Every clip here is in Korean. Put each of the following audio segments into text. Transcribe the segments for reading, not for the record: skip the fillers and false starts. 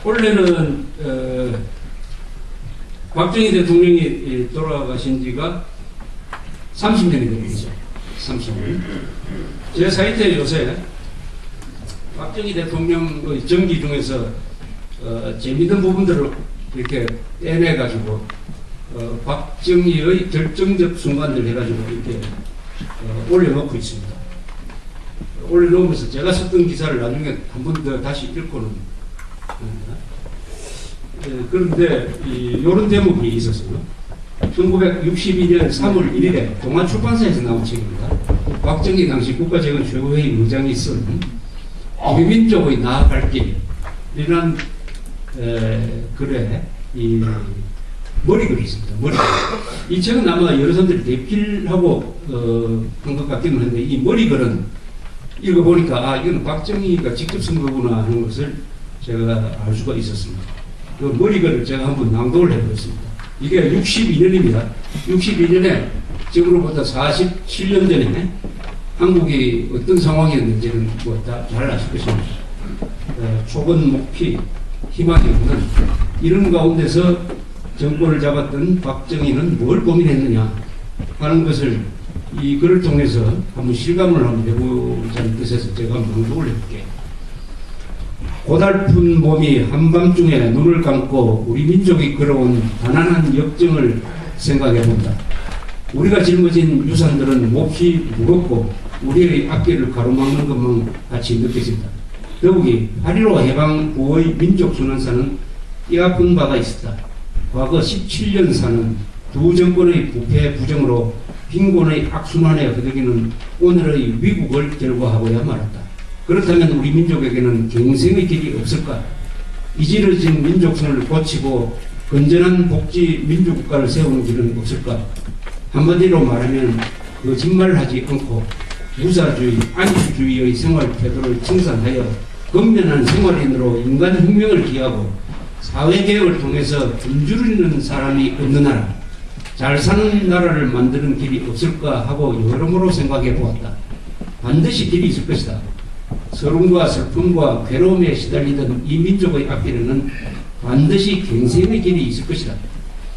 원래는 박정희 대통령이 돌아가신 지가 30년이 되겠죠. 30년. 제 사이트에 요새 박정희 대통령의 정기 중에서 재미있는 부분들을 이렇게 떼내가지고 박정희의 결정적 순간들 해가지고 이렇게 올려놓고 있습니다. 올려놓으면서 제가 썼던 기사를 나중에 한 번 더 다시 읽고는 합니다. 그런데 이런 대목이 있었어요. 1962년 3월 1일에 동아출판사에서 나온 책입니다. 박정희 당시 국가재건 최고회의 의장이 쓴 비민족의 나아갈 길이라는 글에 이 머리글이 있습니다. 머리글. 이 책은 아마 여러 사람들이 대필하고 한 것 같기는 한데 이 머리글은 읽어보니까 이거는 박정희가 직접 쓴 거구나 하는 것을 제가 알 수가 있었습니다. 그 머리글을 제가 한번 낭독을 해보겠습니다. 이게 62년입니다. 62년에 지금으로부터 47년 전에 한국이 어떤 상황이었는지는 뭐 다 잘 아실 것입니다. 초건 목피, 희망이 없는 이런 가운데서 정권을 잡았던 박정희는 뭘 고민했느냐 하는 것을 이 글을 통해서 한번 실감을 한번 해보자는 뜻에서 제가 한번 낭독을 해볼게요. 고달픈 몸이 한밤중에 눈을 감고 우리 민족이 걸어온 가난한 역정을 생각해본다. 우리가 짊어진 유산들은 몹시 무겁고 우리의 앞길을 가로막는 것만 같이 느껴진다. 더욱이 8.15 해방 후의 민족순환사는 뼈아픈 바가 있었다. 과거 17년사는 두 정권의 부패 부정으로 빈곤의 악순환에 허덕이는 오늘의 위국을 결과하고야 말았다. 그렇다면 우리 민족에게는 경생의 길이 없을까? 이지러진 민족성을 고치고 건전한 복지 민주국가를 세우는 길은 없을까? 한마디로 말하면 거짓말하지 않고 무사주의, 안식주의의 생활 태도를 청산하여 건면한 생활인으로 인간혁명을 기하고 사회개혁을 통해서 분주를 잇는 사람이 없는 나라, 잘 사는 나라를 만드는 길이 없을까 하고 여러모로 생각해 보았다. 반드시 길이 있을 것이다. 서름과 슬픔과 괴로움에 시달리던 이 민족의 앞길에는 반드시 경생의 길이 있을 것이다.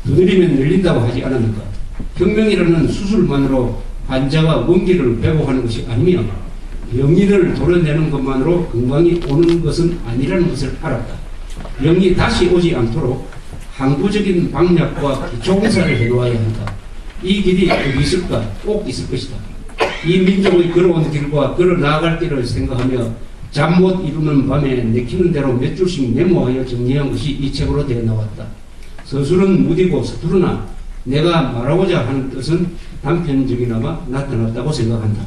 두드리면 열린다고 하지 않았는가? 혁명이라는 수술만으로 환자가 원기를 회복하는 것이 아니며 병인을 도려내는 것만으로 건강이 오는 것은 아니라는 것을 알았다. 병이 다시 오지 않도록 항구적인 방역과 기초공사를 해놓아야 한다. 이 길이 어디 있을까? 꼭 있을 것이다. 이 민족의 걸어온 길과 걸어 나아갈 길을 생각하며 잠 못 이루는 밤에 내키는 대로 몇 줄씩 메모하여 정리한 것이 이 책으로 되어 나왔다. 서술은 무디고 서투르나 내가 말하고자 하는 뜻은 단편적이나마 나타났다고 생각한다.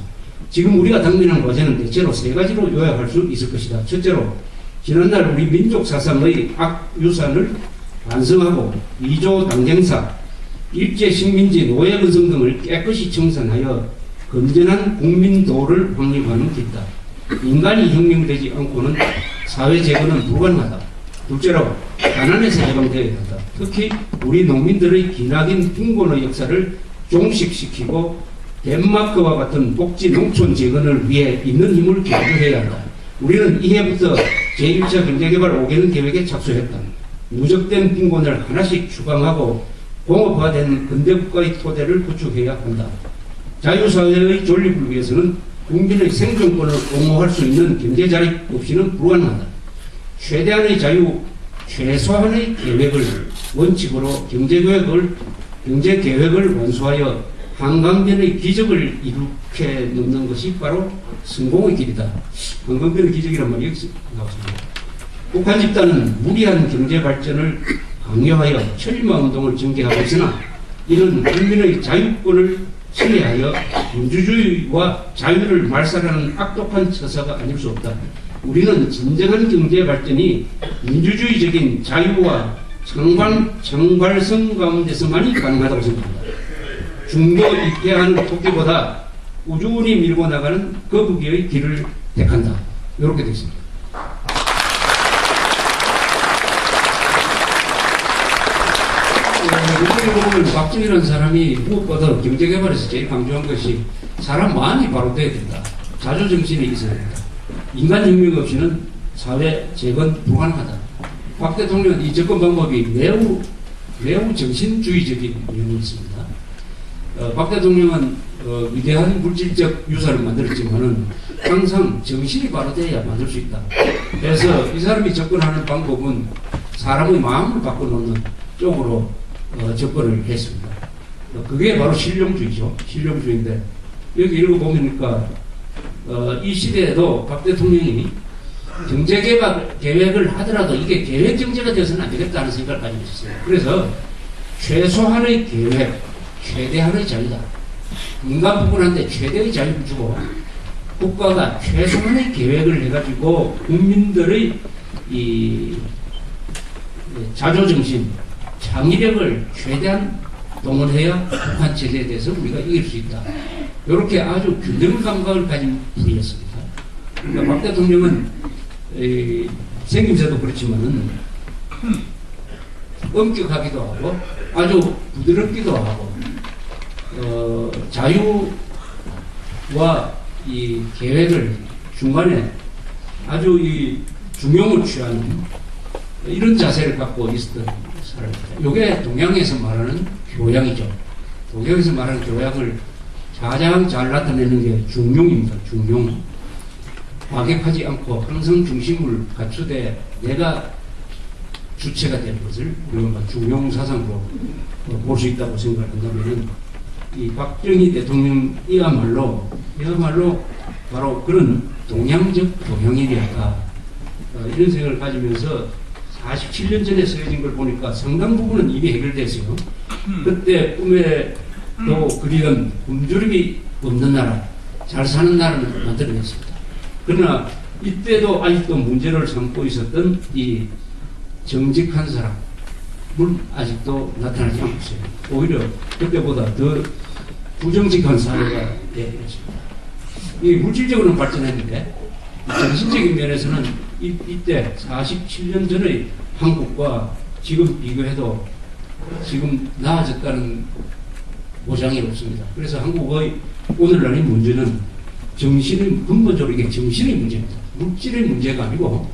지금 우리가 당면한 과제는 대체로 세 가지로 요약할 수 있을 것이다. 첫째로 지난날 우리 민족 사상의 악유산을 반성하고 이조 당쟁사, 일제 식민지 노예 근성 등을 깨끗이 청산하여 건전한 국민도를 확립하는 길이다. 인간이 혁명되지 않고는 사회 재건은 불가능하다. 둘째로 가난에서 해방되어야 한다. 특히 우리 농민들의 기나긴 빈곤의 역사를 종식시키고 덴마크와 같은 복지 농촌 재건을 위해 있는 힘을 기울여야 한다. 우리는 이해부터 제1차 경제개발 5개년 계획에 착수했다. 누적된 빈곤을 하나씩 추방하고 공업화된 근대국가의 토대를 구축해야 한다. 자유사회의 존립을 위해서는 국민의 생존권을 옹호할 수 있는 경제자립 없이는 불가능하다. 최대한의 자유, 최소한의 계획을 원칙으로 경제계획을 완수하여 한강변의 기적을 이룩해 놓는 것이 바로 성공의 길이다. 한강변의 기적이란 말이 여기서 나왔습니다. 북한 집단은 무리한 경제 발전을 강요하여 철마운동을 전개하고 있으나 이는 국민의 자유권을 신뢰하여 민주주의와 자유를 말살하는 악독한 처사가 아닐 수 없다. 우리는 진정한 경제 발전이 민주주의적인 자유와 창발성 가운데서만이 가능하다고 생각합니다. 중도 입회하는 토끼보다 꾸준히 밀고 나가는 거북이의 길을 택한다. 이렇게 되어 있습니다. 이렇게 보면 박정희라는 사람이 무엇보다 경제개발에서 제일 강조한 것이 사람 마음이 바로 돼야 된다. 자주정신이 있어야 된다. 인간혁명 없이는 사회 재건 불가능하다. 박 대통령은 이 접근 방법이 매우 정신주의적인 면이 있습니다. 박 대통령은 위대한 물질적 유산을 만들었지만은 항상 정신이 바로 돼야 만들 수 있다. 그래서 이 사람이 접근하는 방법은 사람의 마음을 바꿔놓는 쪽으로 접근을 했습니다. 그게 바로 실용주의죠. 실용주의인데 여기 읽어보니까 이 시대에도 박 대통령이 경제 계획을 하더라도 이게 계획 경제가 되어서는 안 되겠다는 생각을 가지고 있었어요. 그래서 최소한의 계획, 최대한의 자유다. 민간 부분한테 최대의 자유를 주고 국가가 최소한의 계획을 해가지고 국민들의 이 자조정신, 창의력을 최대한 동원해야 북한 체제에 대해서 우리가 이길 수 있다. 이렇게 아주 균형 감각을 가진 분이었습니다. 그러니까 박 대통령은 생김새도 그렇지만은 엄격하기도 하고 아주 부드럽기도 하고 자유와 이 계획을 중간에 아주 이 중용을 취하는 이런 자세를 갖고 있었던 사람입니다. 이게 동양에서 말하는 교양이죠. 동양에서 말하는 교양을 가장 잘 나타내는 게 중용입니다. 중용. 과격하지 않고 항상 중심을 갖추되 내가 주체가 되는 것을 우리가 중용 사상으로 볼 수 있다고 생각을 한다면은 이 박정희 대통령이야말로 바로 그런 동양적 교양인이었다. 이런 생각을 가지면서 47년 전에 쓰여진 걸 보니까 상당 부분은 이미 해결됐어요. 그때 꿈에도 그리던 굶주림이 없는 나라, 잘 사는 나라를 만들어냈습니다. 그러나 이때도 아직도 문제를 삼고 있었던 이 정직한 사람은 아직도 나타나지 않고 있어요. 오히려 그때보다 더 부정직한 사회가 되어버렸습니다. 이 물질적으로는 발전했는데 정신적인 면에서는 이때 47년 전의 한국과 지금 비교해도 지금 나아졌다는 보장이 없습니다. 그래서 한국의 오늘날의 문제는 근본적으로 이게 정신의 문제입니다. 물질의 문제가 아니고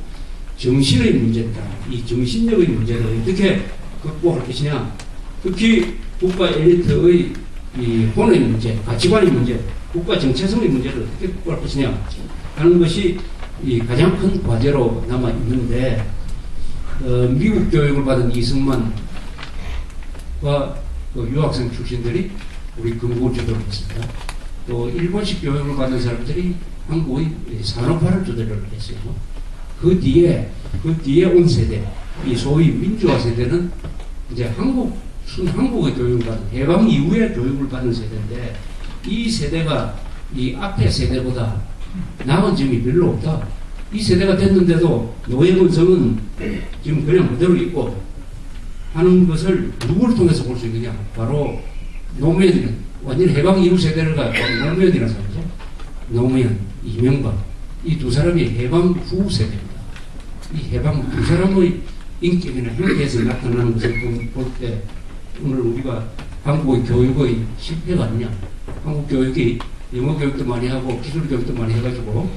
정신의 문제다. 이 정신력의 문제를 어떻게 극복할 것이냐. 특히 국가 엘리트의 이 혼의 문제, 가치관의 문제, 국가 정체성의 문제를 어떻게 극복할 것이냐 하는 것이 이 가장 큰 과제로 남아 있는데 미국 교육을 받은 이승만과 유학생 출신들이 우리 건국을 주도를 했습니다. 또 일본식 교육을 받은 사람들이 한국의 산업화를 주도를 했어요. 그 뒤에 온 세대, 이 소위 민주화 세대는 이제 한국의 교육을 받은 해방 이후에 교육을 받은 세대인데 이 세대가 이 앞에 세대보다 남은 점이 별로 없다. 이 세대가 됐는데도 노예 근성은 지금 그냥 그대로 있고 하는 것을 누구를 통해서 볼 수 있느냐? 바로 노무현이는 완전 해방 이후 세대를 가지고 노무현이라는 사람이죠. 노무현, 이명박 이 두 사람이 해방 후 세대입니다. 이 해방 두 사람의 인격이나 형태에서 나타나는 것을 볼 때 오늘 우리가 한국의 교육의 실패가 아니냐. 한국 교육이 영어 교육도 많이 하고 기술 교육도 많이 해가지고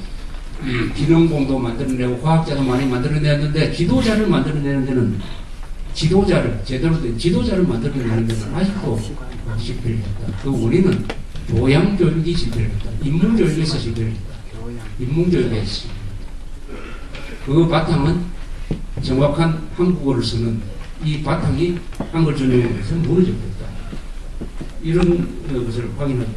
이 기능공도 만들어내고 과학자도 많이 만들어내는데 지도자를 만들어내는 데는 제대로 된 지도자를 만들어내는 데는 아직도 실패를 했다. 그 원인은 교양교육이 실패를 했다. 인문교육에서 실패를 했다. 인문교육에서 그 바탕은 정확한 한국어를 쓰는 이 바탕이 한글 전형에서 무너졌다. 이런 것을 확인하게